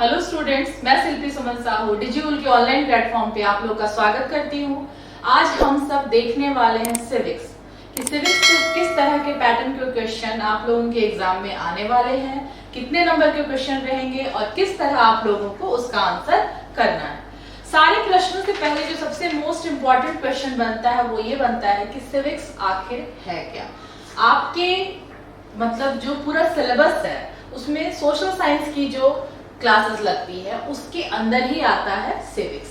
Hello students, मैं शिल्पी सुमन Sahu digital के online platform पे आप लोग का स्वागत करती हूँ। आज हम सब देखने वाले हैं सिविक्स कि सिविक्स से किस तरह के पैटर्न के क्वेश्चन आप लोगों के एग्जाम में आने वाले हैं, कितने नंबर के क्वेश्चन रहेंगे और किस तरह आप लोगों को उसका आंसर करना है। सारे प्रश्नों से पहले जो सबसे मोस्ट इम्पोर्टेंट क्वेश्चन बनता है वो ये बनता है कि सिविक्स आखिर है क्या। आपके मतलब जो पूरा सिलेबस है उसमें सोशल साइंस की जो क्लासेस लगती है उसके अंदर ही आता है सिविक्स।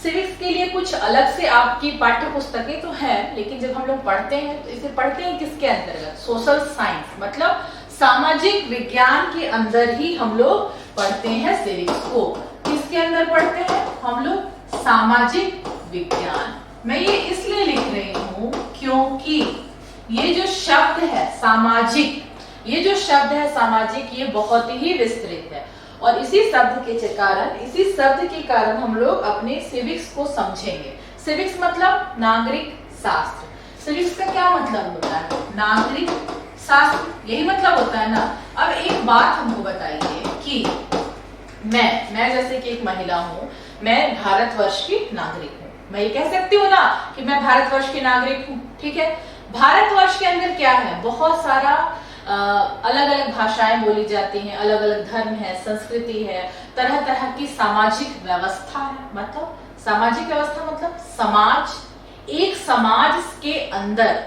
सिविक्स के लिए कुछ अलग से आपकी पाठ्य पुस्तकें तो है, लेकिन जब हम लोग पढ़ते हैं तो इसे पढ़ते हैं किसके अंतर्गत? सोशल साइंस मतलब सामाजिक विज्ञान के अंदर ही हम लोग पढ़ते हैं सिविक्स को। किसके अंदर पढ़ते हैं हम लोग? सामाजिक विज्ञान। मैं ये इसलिए लिख रही हूँ क्योंकि ये जो शब्द है सामाजिक, ये बहुत ही विस्तृत है और इसी शब्द के कारण हम लोग अपने सिविक्स को समझेंगे। सिविक्स मतलब नागरिक शास्त्र। सिविक्स का क्या मतलब होता है? नागरिक शास्त्र, यही मतलब होता है ना। अब एक बात हमको बताइए कि मैं जैसे कि एक महिला हूँ, मैं भारतवर्ष की नागरिक हूँ। मैं ये कह सकती हूँ ना कि मैं भारतवर्ष की नागरिक हूँ, ठीक है। भारतवर्ष के अंदर क्या है? बहुत सारा अलग अलग भाषाएं बोली जाती हैं, अलग अलग धर्म है, संस्कृति है, तरह तरह की सामाजिक व्यवस्था है। मतलब सामाजिक व्यवस्था मतलब समाज। एक समाज के अंदर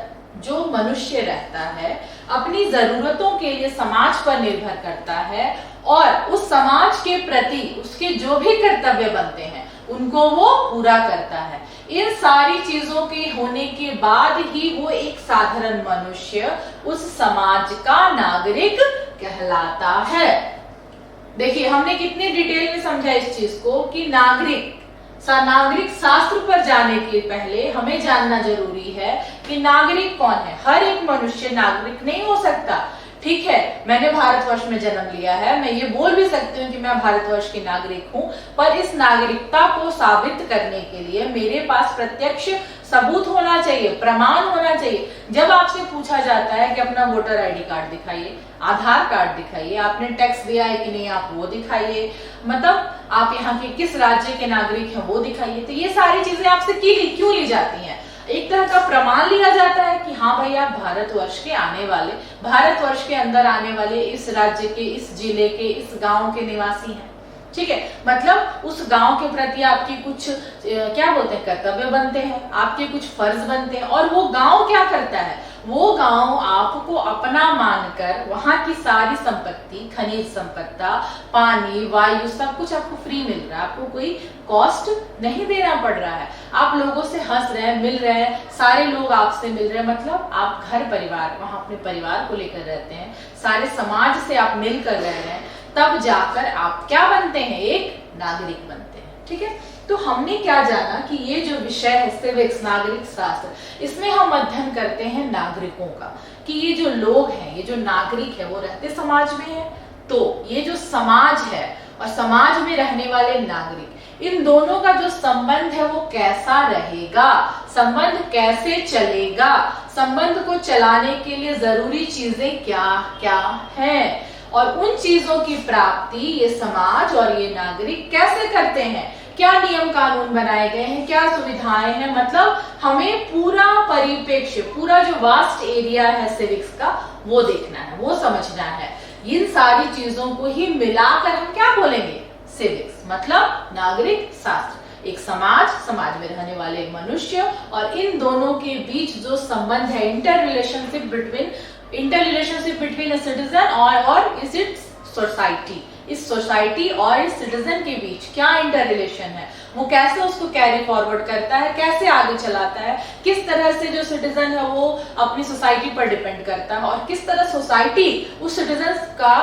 जो मनुष्य रहता है अपनी जरूरतों के लिए समाज पर निर्भर करता है और उस समाज के प्रति उसके जो भी कर्तव्य बनते हैं उनको वो पूरा करता है। इन सारी चीजों के होने के बाद ही वो एक साधारण मनुष्य उस समाज का नागरिक कहलाता है। देखिए हमने कितने डिटेल में समझा इस चीज को कि नागरिक शास्त्र पर जाने के पहले हमें जानना जरूरी है कि नागरिक कौन है। हर एक मनुष्य नागरिक नहीं हो सकता, ठीक है। मैंने भारतवर्ष में जन्म लिया है, मैं ये बोल भी सकती हूँ कि मैं भारतवर्ष की नागरिक हूँ, पर इस नागरिकता को साबित करने के लिए मेरे पास प्रत्यक्ष सबूत होना चाहिए, प्रमाण होना चाहिए। जब आपसे पूछा जाता है कि अपना वोटर आईडी कार्ड दिखाइए, आधार कार्ड दिखाइए, आपने टैक्स दिया है कि नहीं आप वो दिखाइए, मतलब आप यहाँ के किस राज्य के नागरिक हैं वो दिखाइए, तो ये सारी चीजें आपसे क्यों ली जाती हैं? एक तरह का प्रमाण लिया जाता है कि हाँ भाई आप भारतवर्ष के अंदर आने वाले इस राज्य के, इस जिले के, इस गांव के निवासी हैं, ठीक है। मतलब उस गांव के प्रति आपके कुछ क्या बोलते हैं कर्तव्य बनते हैं, आपके कुछ फर्ज बनते हैं और वो गांव क्या करता है? वो गांव आपको अपना मानकर वहां की सारी संपत्ति, खनिज संपत्ति, पानी, वायु सब कुछ आपको फ्री मिल रहा है, आपको कोई कॉस्ट नहीं देना पड़ रहा है। आप लोगों से हंस रहे हैं, मिल रहे हैं, सारे लोग आपसे मिल रहे हैं, मतलब आप घर परिवार वहां अपने परिवार को लेकर रहते हैं, सारे समाज से आप मिलकर रह रहे हैं, तब जाकर आप क्या बनते हैं? एक नागरिक बनते हैं, ठीक है। तो हमने क्या जाना कि ये जो विषय है सिविक्स, नागरिक शास्त्र, इसमें हम अध्ययन करते हैं नागरिकों का, कि ये जो लोग हैं, ये जो नागरिक है वो रहते समाज में है, तो ये जो समाज है और समाज में रहने वाले नागरिक, इन दोनों का जो संबंध है वो कैसा रहेगा, संबंध कैसे चलेगा, संबंध को चलाने के लिए जरूरी चीजें क्या क्या हैं और उन चीजों की प्राप्ति ये समाज और ये नागरिक कैसे करते हैं, क्या नियम कानून बनाए गए हैं, क्या सुविधाएं हैं। मतलब हमें पूरा परिप्रेक्ष्य, पूरा जो वास्ट एरिया है सिविक्स का वो देखना है, वो समझना है। इन सारी चीजों को ही मिलाकर हम क्या बोलेंगे? सिविक्स मतलब नागरिक शास्त्र। एक समाज में रहने वाले मनुष्य और इन दोनों के बीच जो संबंध है, inter relationship between a citizen और इट्स सोसाइटी, इस सोसाइटी और इस सिटीजन के बीच क्या इंटर रिलेशन है, वो कैसे उसको कैरी फॉरवर्ड करता है, कैसे आगे चलाता है, किस तरह से जो सिटीजन है वो अपनी सोसाइटी पर डिपेंड करता है और किस तरह सोसाइटी उस सिटीजन का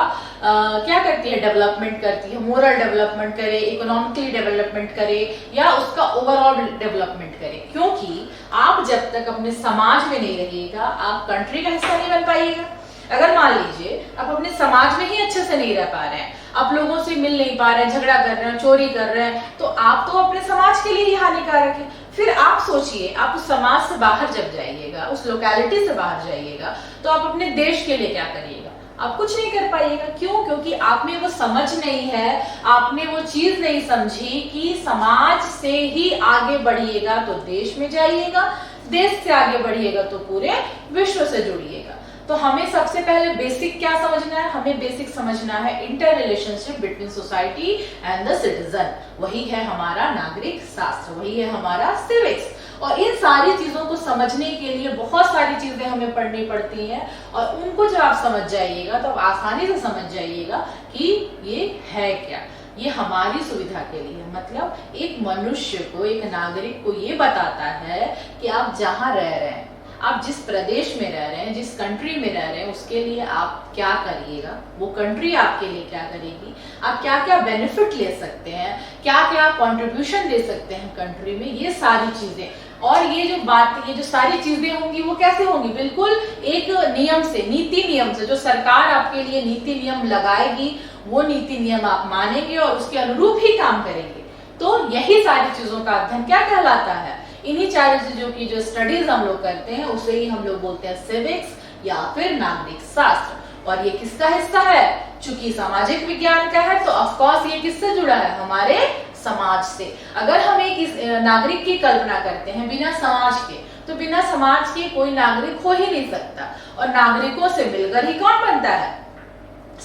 क्या करती है? डेवलपमेंट करती है, मोरल डेवलपमेंट करे, इकोनॉमिकली डेवलपमेंट करे या उसका ओवरऑल डेवलपमेंट करे। क्योंकि आप जब तक अपने समाज में नहीं रहिएगा आप कंट्री का हिस्सा नहीं बन पाइएगा। अगर मान लीजिए आप अपने समाज में ही अच्छे से नहीं रह पा रहे हैं, आप लोगों से मिल नहीं पा रहे हैं, झगड़ा कर रहे हैं, चोरी कर रहे हैं, तो आप तो अपने समाज के लिए ही हानिकारक है। फिर आप सोचिए, आप उस समाज से बाहर जब जाइएगा, उस लोकेलिटी से बाहर जाइएगा, तो आप अपने देश के लिए क्या करिएगा? आप कुछ नहीं कर पाइएगा। क्यों? क्योंकि आप में वो समझ नहीं है, आपने वो चीज नहीं समझी कि समाज से ही आगे बढ़िएगा तो देश में जाइएगा, देश से आगे बढ़िएगा तो पूरे विश्व से जुड़िएगा। तो हमें सबसे पहले बेसिक क्या समझना है? हमें बेसिक समझना है inter relationship between society and the citizen. वही है हमारा नागरिक शास्त्र, वही है हमारा सिविक्स। और इन सारी चीजों को समझने के लिए बहुत सारी चीजें हमें पढ़नी पड़ती हैं, और उनको जब आप समझ जाइएगा तो आप आसानी से समझ जाइएगा कि ये है क्या। ये हमारी सुविधा के लिए, मतलब एक मनुष्य को, एक नागरिक को ये बताता है कि आप जहां रह रहे हैं, आप जिस प्रदेश में रह रहे हैं, जिस कंट्री में रह रहे हैं, उसके लिए आप क्या करिएगा, वो कंट्री आपके लिए क्या करेगी, आप क्या क्या बेनिफिट ले सकते हैं, क्या क्या कंट्रीब्यूशन दे सकते हैं कंट्री में, ये सारी चीजें। और ये जो सारी चीजें होंगी वो कैसे होंगी? बिल्कुल एक नियम से, नीति नियम से। जो सरकार आपके लिए नीति नियम लगाएगी वो नीति नियम आप मानेंगे और उसके अनुरूप ही काम करेंगे। तो यही सारी चीजों का अध्ययन क्या कहलाता है? इन्हीं चार चीजों की जो स्टडीज हम लोग करते हैं उसे ही हम लोग बोलते हैं सिविक्स या फिर नागरिक शास्त्र। और ये किसका हिस्सा है? चूंकि सामाजिक विज्ञान का है तो ऑफ कोर्स ये किससे जुड़ा है? हमारे समाज से। अगर हम एक नागरिक की कल्पना करते हैं बिना समाज के, तो बिना समाज के कोई नागरिक हो ही नहीं सकता। और नागरिकों से मिलकर ही कौन बनता है?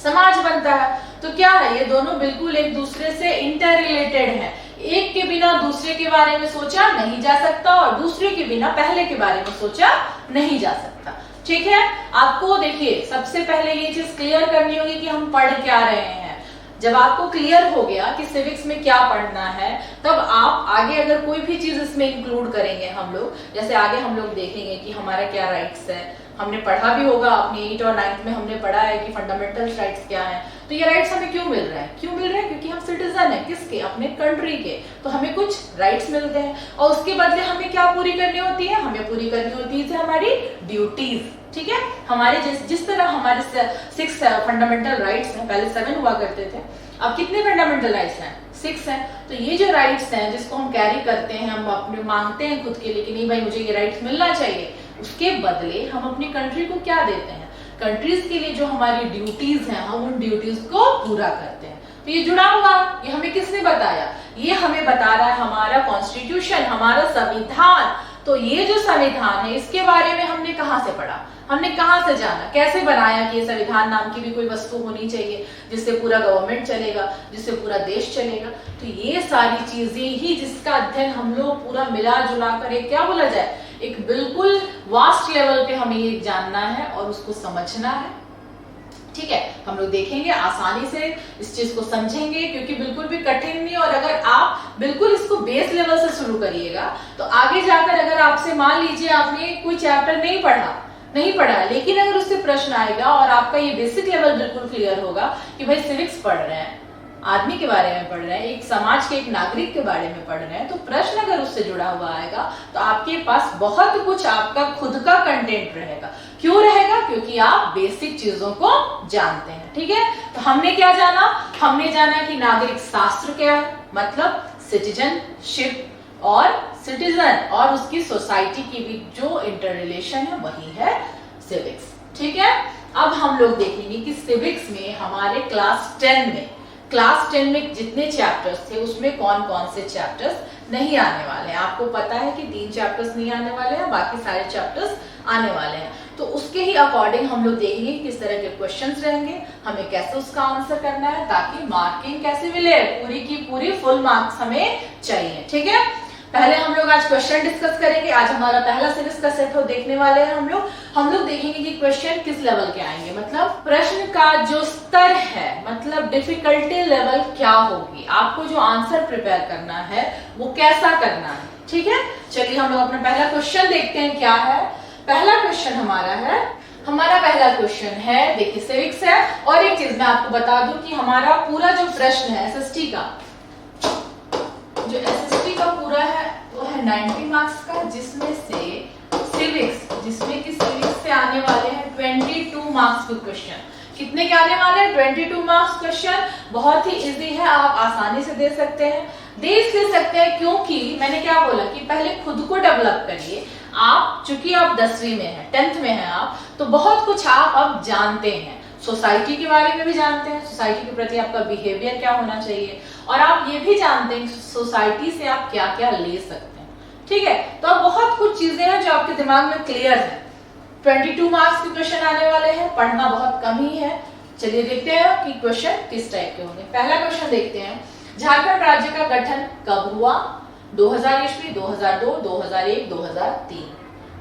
समाज बनता है। तो क्या है? ये दोनों बिल्कुल एक दूसरे से इंटर रिलेटेड है। एक के बिना दूसरे के बारे में सोचा नहीं जा सकता और दूसरे के बिना पहले के बारे में सोचा नहीं जा सकता। ठीक है, आपको देखिए सबसे पहले ये चीज क्लियर करनी होगी कि हम पढ़ क्या रहे हैं। जब आपको क्लियर हो गया कि सिविक्स में क्या पढ़ना है, तब आप आगे अगर कोई भी चीज इसमें इंक्लूड करेंगे हम लोग, जैसे आगे हम लोग देखेंगे कि हमारा क्या राइट्स है। हमने पढ़ा भी होगा अपने 8 और 9 में, हमने पढ़ा है कि फंडामेंटल राइट्स क्या है। तो ये राइट्स हमें क्यों मिल रहे हैं? क्यों मिल रहे हैं? क्योंकि हम सिटीजन है। किसके? अपने कंट्री के। तो हमें कुछ राइट्स मिलते हैं और उसके बदले हमें क्या पूरी करनी होती है? हमें पूरी करनी होती है हमारी ड्यूटीज। ठीक है, हमारे जिस तरह हमारे 6 फंडामेंटल राइट्स हैं, पहले 7 हुआ करते थे, अब कितने फंडामेंटल राइट्स हैं? 6 हैं। तो ये जो राइट्स हैं जिसको हम कैरी करते हैं, हम अपने मांगते हैं खुद के लिए कि नहीं भाई मुझे ये राइट्स मिलना चाहिए, उसके बदले हम अपनी कंट्री को क्या देते हैं? कंट्रीज के लिए जो हमारी ड्यूटीज हैं हम उन ड्यूटीज को पूरा करते हैं। तो ये जुड़ा हुआ, ये हमें किसने बताया? ये हमें बता रहा है हमारा कॉन्स्टिट्यूशन, हमारा संविधान। तो ये जो संविधान है इसके बारे में हमने कहां से पढ़ा, हमने कहां से जाना, कैसे बनाया कि ये संविधान नाम की भी कोई वस्तु होनी चाहिए जिससे पूरा गवर्नमेंट चलेगा, जिससे पूरा देश चलेगा। तो ये सारी चीजें ही जिसका अध्ययन हम लोग पूरा मिला जुला कर एक क्या बोला जाए, एक बिल्कुल वास्ट लेवल पे हमें ये जानना है और उसको समझना है। ठीक है, हम लोग देखेंगे आसानी से इस चीज को समझेंगे क्योंकि बिल्कुल भी कठिन नहीं। और अगर आप बिल्कुल इसको बेस लेवल से शुरू करिएगा तो आगे जाकर अगर आपसे मान लीजिए आपने कोई चैप्टर नहीं पढ़ा, लेकिन अगर उससे प्रश्न आएगा और आपका ये बेसिक लेवल बिल्कुल क्लियर होगा कि भाई सिविक्स पढ़ रहे हैं, आदमी के बारे में पढ़ रहे हैं, एक समाज के एक नागरिक के बारे में पढ़ रहे हैं, तो प्रश्न अगर उससे जुड़ा हुआ आएगा तो आपके पास बहुत कुछ आपका खुद का कंटेंट रहेगा। क्यों रहेगा? क्योंकि आप बेसिक चीजों को जानते हैं। ठीक है, तो हमने क्या जाना? हमने जाना कि नागरिक शास्त्र क्या है, मतलब सिटीजनशिप और सिटीजन और उसकी सोसाइटी की भी जो इंटर रिलेशन है वही है सिविक्स। ठीक है, अब हम लोग देखेंगे कि सिविक्स में हमारे क्लास 10 में जितने चैप्टर्स थे उसमें कौन कौन से चैप्टर्स नहीं आने वाले हैं। आपको पता है कि 3 चैप्टर्स नहीं आने वाले हैं, बाकी सारे चैप्टर्स आने वाले हैं। तो उसके ही अकॉर्डिंग हम लोग देखेंगे किस तरह के क्वेश्चंस रहेंगे, हमें कैसे उसका आंसर करना है ताकि मार्किंग कैसे मिले, पूरी की पूरी फुल मार्क्स हमें चाहिए। ठीक है, पहले हम लोग आज क्वेश्चन डिस्कस करेंगे। आज हमारा पहला सीरीज का सेट हो देखने वाले हैं हम लोग देखेंगे कि क्वेश्चन किस लेवल के आएंगे, मतलब प्रश्न का जो स्तर है, मतलब डिफिकल्टी लेवल क्या होगी, आपको जो आंसर प्रिपेयर करना है वो कैसा करना है। ठीक है, चलिए हम लोग अपना पहला क्वेश्चन देखते हैं क्या है। पहला क्वेश्चन हमारा पहला क्वेश्चन है, देखिए सिविक्स है। और एक चीज मैं आपको बता दूं कि हमारा पूरा जो प्रश्न है एसएसटी का पूरा है वो है 90 मार्क्स का, जिसमें कि सिविक्स से आने वाले हैं 22 मार्क्स के क्वेश्चन। कितने के आने वाले हैं? 22 मार्क्स क्वेश्चन। बहुत ही इजी है, आप आसानी से दे सकते हैं। क्योंकि मैंने क्या बोला कि पहले खुद को डेवलप करिए। आप चूंकि आप 10वीं में हैं, 10th में हैं आप, तो बहुत कुछ आप अब जानते हैं। सोसाइटी के बारे में भी जानते हैं, सोसाइटी के प्रति आपका बिहेवियर क्या होना चाहिए, और आप ये भी जानते हैं सोसाइटी से आप क्या क्या ले सकते हैं। ठीक है, तो अब बहुत कुछ चीजें हैं जो आपके दिमाग में क्लियर है। 22 मार्क्स के क्वेश्चन आने वाले हैं, पढ़ना बहुत कम ही है। चलिए देखते हैं कि क्वेश्चन किस टाइप के होंगे। पहला क्वेश्चन देखते हैं, झारखंड राज्य का गठन कब हुआ? 2000 ईस्वी, 2002, 2001, 2003।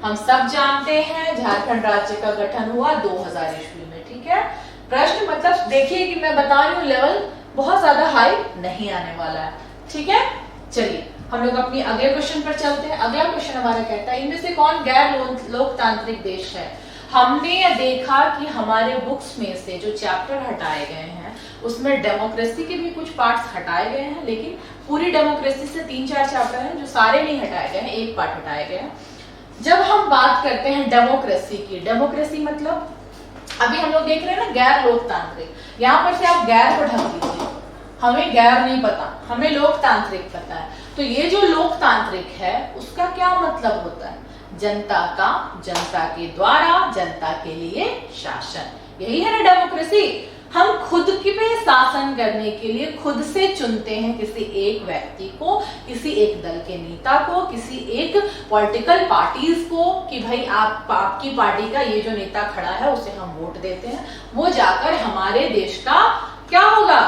हम सब जानते हैं झारखंड राज्य का गठन हुआ 2000 ईस्वी में। ठीक है, प्रश्न मतलब देखिए कि मैं बता रही हूँ लेवल बहुत ज्यादा हाई नहीं आने वाला है। ठीक है, चलिए हम लोग अपनी अगले क्वेश्चन पर चलते हैं। अगला क्वेश्चन हमारा कहता है, इनमें से कौन गैर लोकतांत्रिक देश है? हमने ये देखा कि हमारे बुक्स में से जो चैप्टर हटाए गए हैं उसमें डेमोक्रेसी के भी कुछ पार्ट्स हटाए गए हैं, लेकिन पूरी डेमोक्रेसी से 3-4 चैप्टर हैं जो सारे नहीं हटाए गए हैं, एक पार्ट हटाए गए हैं। जब हम बात करते हैं डेमोक्रेसी की, डेमोक्रेसी मतलब अभी हम लोग देख रहे हैं ना गैर लोकतांत्रिक, यहाँ पर से आप गैर को ढक दीजिए, हमें गैर नहीं पता, हमें लोकतांत्रिक पता है। तो ये जो लोकतांत्रिक है उसका क्या मतलब होता है? जनता का, जनता के द्वारा, जनता के लिए शासन, यही है ना डेमोक्रेसी। हम खुद पे शासन करने के लिए खुद से चुनते हैं किसी एक व्यक्ति को, किसी एक दल के नेता को, किसी एक पॉलिटिकल पार्टीज को, कि भाई आपकी पार्टी का ये जो नेता खड़ा है उसे हम वोट देते हैं, वो जाकर हमारे देश का क्या होगा?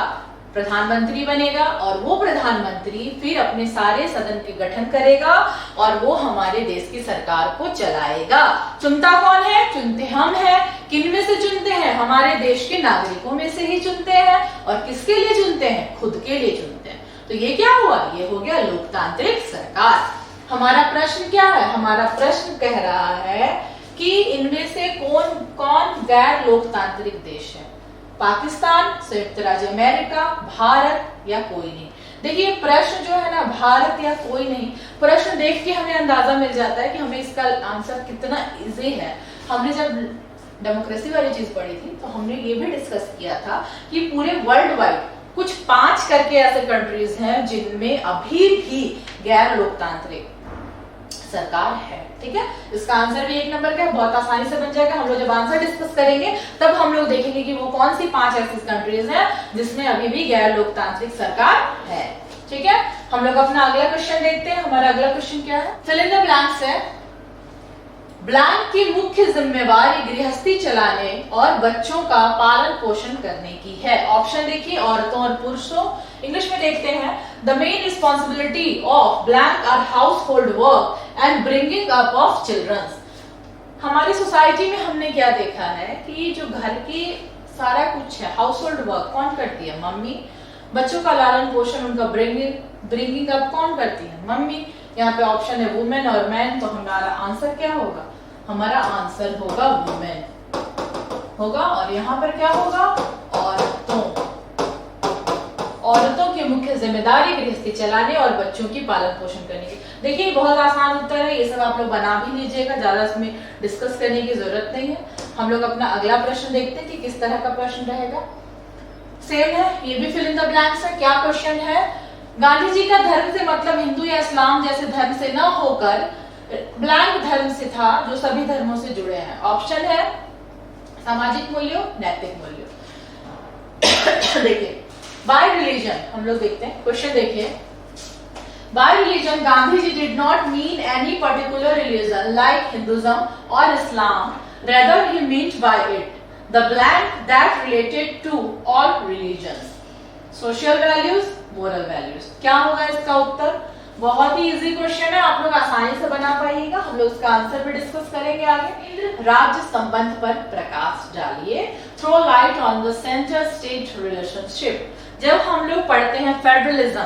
प्रधानमंत्री बनेगा, और वो प्रधानमंत्री फिर अपने सारे सदन के गठन करेगा और वो हमारे देश की सरकार को चलाएगा। चुनता कौन है? चुनते हम हैं। किन में से चुनते हैं? हमारे देश के नागरिकों में से ही चुनते हैं। और किसके लिए चुनते हैं? खुद के लिए चुनते हैं। तो ये क्या हुआ? ये हो गया लोकतांत्रिक सरकार। हमारा प्रश्न क्या है? हमारा प्रश्न कह रहा है कि इनमें से कौन कौन गैर लोकतांत्रिक देश है? पाकिस्तान, संयुक्त राज्य अमेरिका, भारत या कोई नहीं। देखिए प्रश्न जो है ना, भारत या कोई नहीं, प्रश्न देख के हमें अंदाजा मिल जाता है कि हमें इसका आंसर कितना इजी है। हमने जब डेमोक्रेसी वाली चीज पढ़ी थी तो हमने ये भी डिस्कस किया था कि पूरे वर्ल्ड वाइड कुछ 5 करके ऐसे कंट्रीज हैं जिनमें अभी भी गैर लोकतांत्रिक सरकार है। ठीक है, इसका आंसर भी 1 नंबर का है, बहुत आसानी से बन जाएगा। हम लोग जब आंसर डिस्कस करेंगे तब हम लोग देखेंगे कि वो कौन सी 5 ऐसी कंट्रीज हैं जिसमें अभी भी गैर लोकतांत्रिक सरकार है। ठीक है, हम लोग अपना अगला क्वेश्चन देखते हैं। हमारा अगला क्वेश्चन क्या है? फिल इन द ब्लैंक्स है। ब्लैंक की मुख्य जिम्मेवारी गृहस्थी चलाने और बच्चों का पालन पोषण करने की है। ऑप्शन देखिए, औरतों और पुरुषों। इंग्लिश में देखते हैं, the main responsibility of blank are household work and bringing up of childrens. हमारी सोसाइटी में हमने क्या देखा है कि जो घर की सारा कुछ है, हाउस होल्ड वर्क कौन करती है? मम्मी। बच्चों का लालन पोषण, उनका ब्रिंगिंग अप कौन करती है? मम्मी। यहाँ पे ऑप्शन है वुमेन और मैन, तो हमारा आंसर क्या होगा? हमारा आंसर होगा वुमेन होगा। और यहाँ पर क्या होगा? औरतों। औरतों की मुख्य जिम्मेदारी गृहस्थी चलाने और बच्चों की पालन पोषण करने की। देखिए बहुत आसान उत्तर है, ये सब आप लोग बना भी लीजिएगा, ज्यादा इसमें डिस्कस करने की जरूरत नहीं है। हम लोग अपना अगला प्रश्न देखते हैं कि किस तरह का प्रश्न रहेगा। सेम है, ये भी फिल इन द ब्लैंक्स है। क्या क्वेश्चन है? गांधी जी का धर्म से मतलब हिंदू या इस्लाम जैसे धर्म से न होकर ब्लैंक धर्म से था जो सभी धर्मों से जुड़े हैं। ऑप्शन है सामाजिक मूल्यों, नैतिक मूल्यों। देखिए बाय रिलीजन, हम लोग देखते हैं क्वेश्चन। देखिए by religion Gandhi ji did not mean any particular religion like Hinduism और Islam, rather he meant by it the blank that related to all religions, social values, moral values. क्या होगा इसका उत्तर? बहुत ही इजी क्वेश्चन है, आप लोग आसानी से बना पाइएगा। हम लोग इसका आंसर भी डिस्कस करेंगे आगे। राज्य संबंध पर प्रकाश डालिए, throw light on the centre state relationship. जब हम लोग पढ़ते हैं फेडरलिज्म,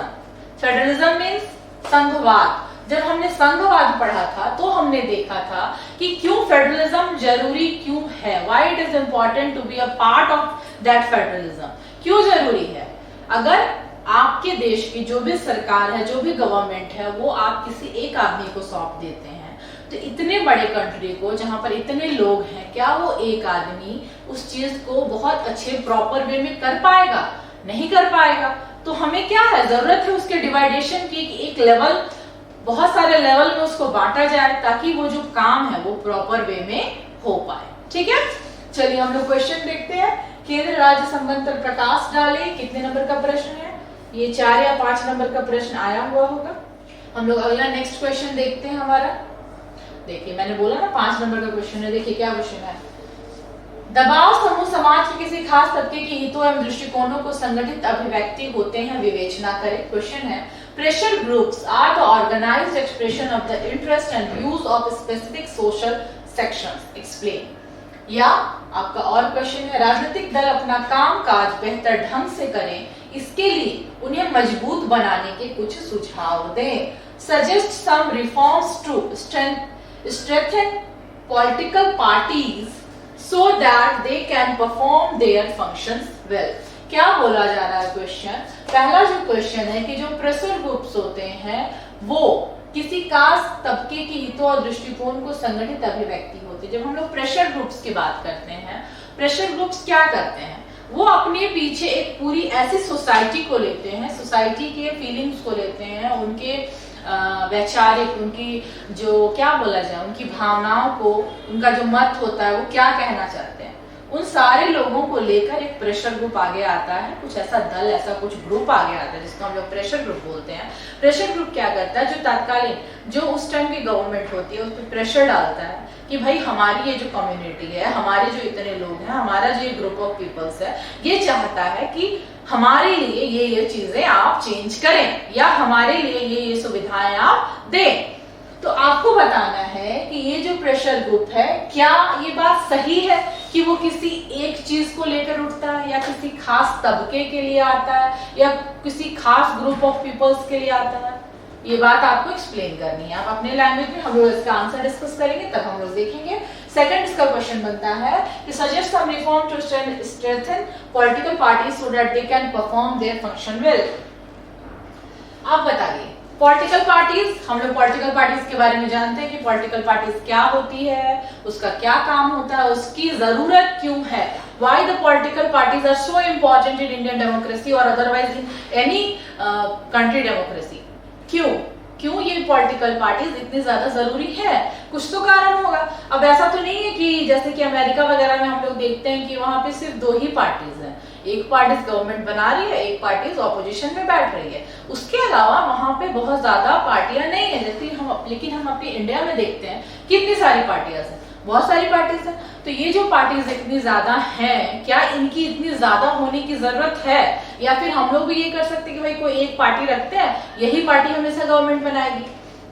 फेडरलिज्म मीन्स संघवाद। जब हमने संघवाद पढ़ा था तो हमने देखा था कि क्यों फेडरलिज्म जरूरी क्यों है, why it is important to be a part of that federalism. क्यों जरूरी है? अगर आपके देश की जो भी सरकार है, जो भी गवर्नमेंट है, वो आप किसी एक आदमी को सौंप देते हैं, तो इतने बड़े कंट्री को जहां पर इतने लोग हैं, क्या वो एक आदमी उस चीज को बहुत अच्छे प्रॉपर वे में कर पाएगा? नहीं कर पाएगा। तो हमें क्या है, जरूरत है उसके डिवाइडेशन की, एक लेवल, बहुत सारे लेवल में उसको बांटा जाए ताकि वो जो काम है वो प्रॉपर वे में हो पाए। ठीक है, चलिए हम लोग क्वेश्चन देखते हैं केंद्र राज्य संबंध पर प्रकाश डाले, कितने नंबर का प्रश्न है? ये 4 या 5 नंबर का प्रश्न आया हुआ होगा। हम लोग अगला नेक्स्ट क्वेश्चन देखते हैं हमारा। देखिए मैंने बोला ना 5 नंबर का क्वेश्चन है। देखिए क्या क्वेश्चन है। दबाव समूह समाज के किसी खास तबके के हितों एवं दृष्टिकोणों को संगठित अभिव्यक्ति होते हैं, विवेचना करें। क्वेश्चन है pressure groups are the organised expression of the interest and views of specific social sections, explain. या आपका और क्वेश्चन है राजनीतिक दल अपना काम काज बेहतर ढंग से करें, इसके लिए उन्हें मजबूत बनाने के कुछ सुझाव दें। Suggest some reforms to strengthen political parties so that they can perform their functions well। क्या बोला जा रहा है क्वेश्चन? पहला जो क्वेश्चन है कि जो प्रेशर ग्रुप्स होते हैं वो किसी खास तबके के हितों और दृष्टिकोण को संगठित अभिव्यक्ति होती है। जब हम लोग प्रेशर ग्रुप्स की बात करते हैं, प्रेशर ग्रुप्स क्या करते हैं? वो अपने पीछे एक पूरी ऐसी सोसाइटी को लेते हैं, सोसाइटी के फीलिंग्स को लेते हैं, उनके वैचारिक, उनकी जो क्या बोला जाए, उनकी भावनाओं को, उनका जो मत होता है वो क्या कहना चाहते हैं, उन सारे लोगों को लेकर एक प्रेशर ग्रुप आगे आता है। कुछ ऐसा दल, ऐसा कुछ ग्रुप आगे आता है जिसको हम लोग प्रेशर ग्रुप बोलते हैं। प्रेशर ग्रुप क्या करता है? जो तत्कालीन, जो उस टाइम की गवर्नमेंट होती है उस पर प्रेशर डालता है कि भाई हमारी ये जो कम्युनिटी है, हमारे जो इतने लोग हैं, हमारा जो ग्रुप ऑफ पीपल्स है, ये चाहता है कि हमारे लिए ये चीजें आप चेंज करें या हमारे लिए ये सुविधाएं आप दें। तो आपको बताना है कि ये जो प्रेशर ग्रुप है, क्या ये बात सही है कि वो किसी एक चीज को लेकर उठता है या किसी खास तबके के लिए आता है या किसी खास ग्रुप ऑफ पीपल्स के लिए आता है? ये बात आपको एक्सप्लेन करनी है। आप अपने लैंग्वेज में, हम लोग इसका आंसर डिस्कस करेंगे तब हम लोग देखेंगे। सेकंड इसका क्वेश्चन बनता है कि suggest some reform to strengthen political parties so that they can perform their function well. आप बताइए पॉलिटिकल पार्टीज, हम लोग पॉलिटिकल पार्टीज के बारे में जानते हैं कि पॉलिटिकल पार्टीज क्या होती है, उसका क्या काम होता है, उसकी जरूरत क्यों है। Why the political parties are so important in Indian democracy or otherwise in any country democracy? क्यों ये पॉलिटिकल पार्टीज इतनी ज्यादा जरूरी है? कुछ तो कारण होगा। अब ऐसा तो नहीं है कि जैसे कि अमेरिका वगैरह में हम लोग देखते हैं कि वहां पे सिर्फ 2 ही पार्टीज हैं, एक पार्टी गवर्नमेंट बना रही है, एक पार्टी ऑपोजिशन में बैठ रही है। उसके अलावा वहां पे बहुत ज्यादा पार्टियां नहीं है, जैसे लेकिन हम अपने इंडिया में देखते हैं कितनी सारी पार्टियां हैं, बहुत सारी पार्टीज हैं। तो ये जो पार्टीज इतनी ज्यादा हैं, क्या इनकी इतनी ज्यादा होने की जरूरत है? या फिर हम लोग भी ये कर सकते हैं कि भाई कोई एक पार्टी रखते हैं, यही पार्टी हमेशा गवर्नमेंट बनाएगी।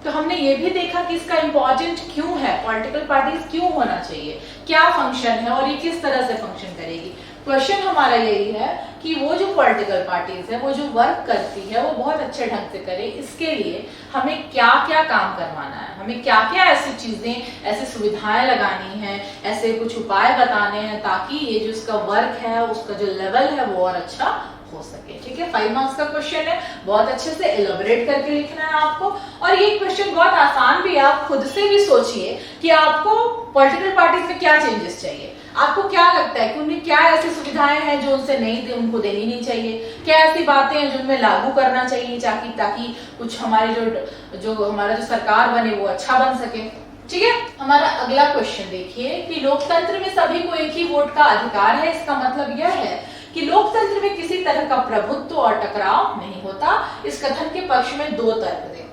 तो हमने ये भी देखा कि इसका इम्पोर्टेंट क्यों है, पॉलिटिकल पार्टीज क्यों होना चाहिए, क्या फंक्शन है और ये किस तरह से फंक्शन करेगी। क्वेश्चन हमारा यही है कि वो जो पॉलिटिकल पार्टीज है, वो जो वर्क करती है, वो बहुत अच्छे ढंग से करे। इसके लिए हमें क्या क्या काम करवाना है, हमें क्या क्या ऐसी चीजें, ऐसी सुविधाएं लगानी है, ऐसे कुछ उपाय बताने हैं ताकि ये जो इसका वर्क है, उसका जो लेवल है वो और अच्छा हो सके। ठीक है, 5 मार्क्स का क्वेश्चन है, बहुत अच्छे से एलोबरेट करके लिखना है आपको। और ये क्वेश्चन बहुत आसान भी है, आप खुद से भी सोचिए कि आपको पॉलिटिकल पार्टीज में क्या चेंजेस चाहिए। आपको क्या लगता है कि उनमें क्या ऐसी सुविधाएं हैं जो उनसे नहीं, उनको देनी नहीं चाहिए, क्या ऐसी बातें हैं जो उनमें लागू करना चाहिए ताकि कुछ हमारी जो हमारा जो सरकार बने वो अच्छा बन सके। ठीक है, हमारा अगला क्वेश्चन देखिए कि लोकतंत्र में सभी को एक ही वोट का अधिकार है। इसका मतलब यह है कि लोकतंत्र में किसी तरह का प्रभुत्व और टकराव नहीं होता। इस कथन के पक्ष में 2 तर्क दें।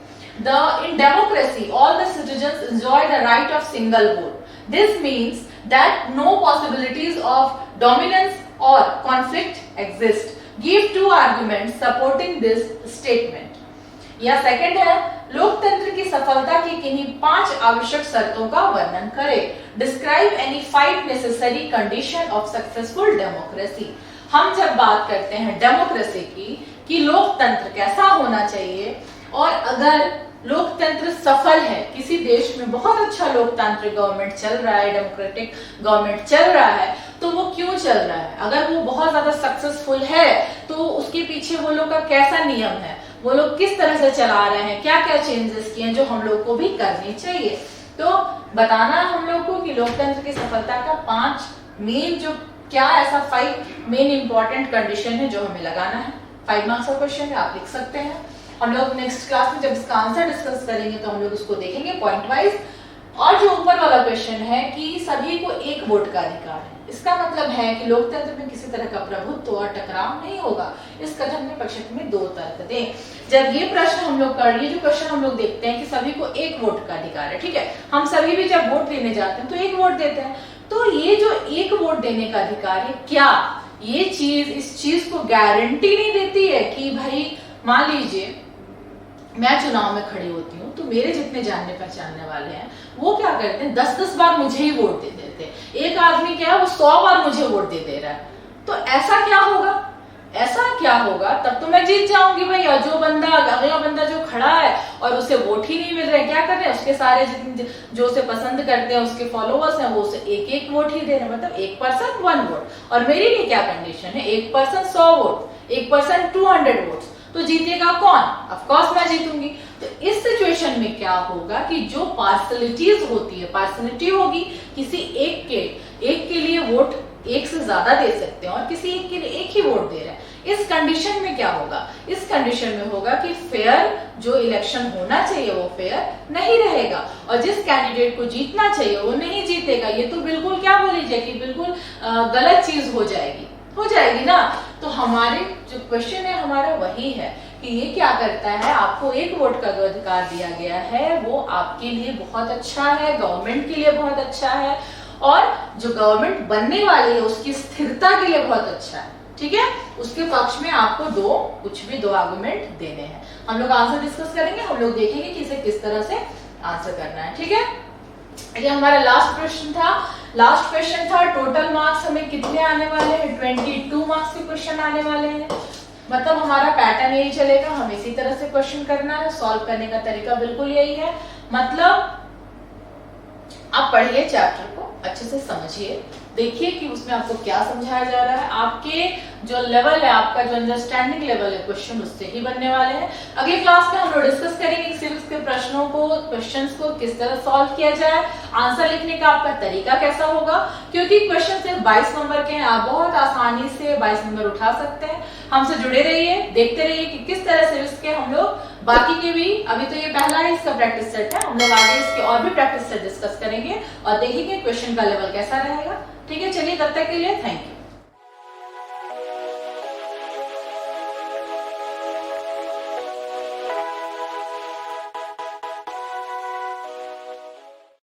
In democracy, all the citizens enjoy the right of single vote. This means that no possibilities of dominance or conflict exist. Give 2 arguments supporting this statement. या सेकंड है, लोकतंत्र की सफलता की किन्हीं 5 आवश्यक शर्तों का वर्णन करें। Describe any 5 necessary condition of successful democracy. हम जब बात करते हैं डेमोक्रेसी की, कि लोकतंत्र कैसा होना चाहिए, और अगर लोकतंत्र सफल है, किसी देश में बहुत अच्छा लोकतांत्रिक गवर्नमेंट चल रहा है, डेमोक्रेटिक गवर्नमेंट चल रहा है, तो वो क्यों चल रहा है? अगर वो बहुत ज्यादा सक्सेसफुल है तो उसके पीछे वो लोग का कैसा नियम है, वो लोग किस तरह से चला रहे हैं, क्या क्या चेंजेस किए हैं जो हम लोग को भी करनी चाहिए। तो बताना हम लोग को कि लोकतंत्र की सफलता का 5 मेन जो क्या ऐसा 5 मेन इंपॉर्टेंट कंडीशन है जो हमें लगाना है। 5 मार्क्स का क्वेश्चन है, आप लिख सकते हैं। हम लोग नेक्स्ट क्लास में जब इसका आंसर डिस्कस करेंगे तो हम लोग उसको देखेंगे पॉइंट वाइज। और जो ऊपर वाला क्वेश्चन है कि सभी को एक वोट का अधिकार है, इसका मतलब है कि लोकतंत्र में किसी तरह का प्रभुत्व और टकराव नहीं होगा। इस कथन में पक्षक में 2 तर्क दें। जब ये प्रश्न हम लोग कर, ये जो क्वेश्चन हम लोग देखते हैं कि सभी को एक वोट का अधिकार है, ठीक है, हम सभी भी जब वोट देने जाते हैं तो एक वोट देते हैं, तो ये जो एक वोट देने का अधिकार है, क्या ये चीज इस चीज को गारंटी नहीं देती है कि भाई मान लीजिए मैं चुनाव में खड़ी होती हूँ तो मेरे जितने जानने पहचानने वाले हैं वो क्या करते हैं, 10-10 बार मुझे ही वोट दे देते हैं। एक आदमी क्या है वो 100 बार मुझे वोट दे रहा है, तो ऐसा क्या होगा, तब तो मैं जीत जाऊंगी भैया। जो बंदा अगला बंदा जो खड़ा है और उसे वोट ही नहीं मिल रहे, क्या कर रहे हैं, उसके सारे जो उसे पसंद करते हैं उसके फॉलोवर्स हैं वो उसे एक वोट ही दे रहे हैं, मतलब 1 पर्सन 1 वोट। और मेरी लिए क्या कंडीशन है, 1 पर्सन 100 वोट, 1 पर्सन 200 वोट, तो जीतेगा कौन, ऑफ कोर्स मैं जीतूंगी। तो इस सिचुएशन में क्या होगा कि जो पार्सलिटीज होती है, पार्सलिटी होगी, किसी एक के लिए वोट एक से ज्यादा दे सकते हैं और किसी एक के लिए एक ही वोट दे रहे हैं। इस कंडीशन में क्या होगा, इस कंडीशन में होगा कि फेयर जो इलेक्शन होना चाहिए वो फेयर नहीं रहेगा और जिस कैंडिडेट को जीतना चाहिए वो नहीं जीतेगा। ये तो बिल्कुल क्या बोल लीजिए कि बिल्कुल गलत चीज हो जाएगी ना। तो हमारे जो क्वेश्चन है हमारा वही है कि ये क्या करता है, आपको एक वोट का जो अधिकार दिया गया है वो आपके लिए बहुत अच्छा है, गवर्नमेंट के लिए बहुत अच्छा है और जो गवर्नमेंट बनने वाली है उसकी स्थिरता के लिए बहुत अच्छा है, ठीक है। उसके पक्ष में आपको कुछ भी 2 आर्गुमेंट देने हैं। हम लोग आंसर डिस्कस करेंगे, हम लोग देखेंगे कि इसे किस तरह से आंसर करना है, ठीक है। ये हमारा लास्ट क्वेश्चन था। टोटल मार्क्स हमें कितने आने वाले हैं, 22 मार्क्स के क्वेश्चन आने वाले हैं। मतलब हमारा पैटर्न यही चलेगा, हम इसी तरह से क्वेश्चन करना है, सॉल्व करने का तरीका बिल्कुल यही है। मतलब आप पढ़िए चैप्टर को अच्छे से समझिए, देखिए कि उसमें आपको क्या समझाया जा रहा है, आपके जो लेवल है, आपका जो अंडरस्टैंडिंग लेवल है क्वेश्चन उससे ही बनने वाले हैं। अगली क्लास में हम लोग डिस्कस करेंगे कि सिविक्स के प्रश्नों को, क्वेश्चंस को किस तरह सॉल्व किया जाए, आंसर लिखने का आपका तरीका कैसा होगा, क्योंकि क्वेश्चन सिर्फ 22 नंबर के हैं, आप बहुत आसानी से 22 नंबर उठा सकते हैं। हमसे जुड़े रहिए, देखते रहिए कि किस तरह सिविक्स के हम लोग बाकी के भी, अभी तो ये पहला ही इसका प्रैक्टिस सेट है, हम लोग आगे इसके और भी प्रैक्टिस सेट डिस्कस करेंगे और देखेंगे क्वेश्चन का लेवल कैसा रहेगा, ठीक है। चलिए तब तक के लिए थैंक यू।